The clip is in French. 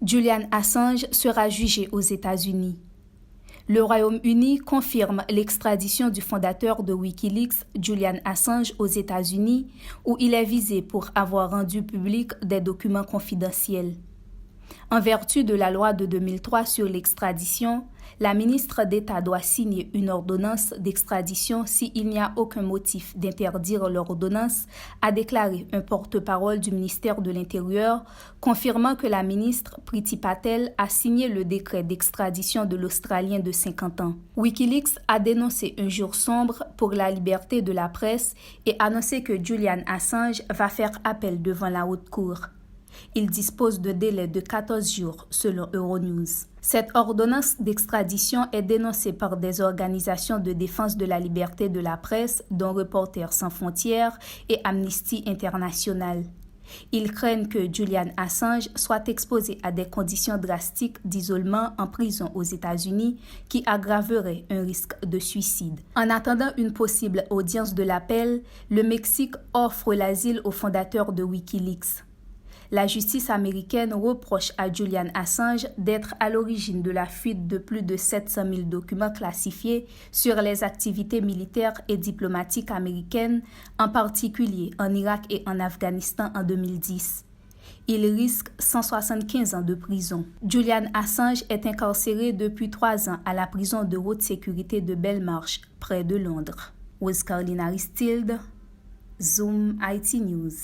Julian Assange sera jugé aux États-Unis. Le Royaume-Uni confirme l'extradition du fondateur de Wikileaks, Julian Assange, aux États-Unis, où il est visé pour avoir rendu public des documents confidentiels. En vertu de la loi de 2003 sur l'extradition, la ministre d'État doit signer une ordonnance d'extradition s'il n'y a aucun motif d'interdire l'ordonnance, a déclaré un porte-parole du ministère de l'Intérieur, confirmant que la ministre Priti Patel a signé le décret d'extradition de l'Australien de 50 ans. Wikileaks a dénoncé un jour sombre pour la liberté de la presse et annoncé que Julian Assange va faire appel devant la haute cour. Il dispose de délai de 14 jours, selon Euronews. Cette ordonnance d'extradition est dénoncée par des organisations de défense de la liberté de la presse, dont Reporters sans frontières et Amnesty International. Ils craignent que Julian Assange soit exposé à des conditions drastiques d'isolement en prison aux États-Unis qui aggraveraient un risque de suicide. En attendant une possible audience de l'appel, le Mexique offre l'asile au fondateur de Wikileaks. La justice américaine reproche à Julian Assange d'être à l'origine de la fuite de plus de 700 000 documents classifiés sur les activités militaires et diplomatiques américaines, en particulier en Irak et en Afghanistan en 2010. Il risque 175 ans de prison. Julian Assange est incarcéré depuis 3 ans à la prison de haute sécurité de Belmarsh, près de Londres. With Carolina Ristilde, Zoom IT News.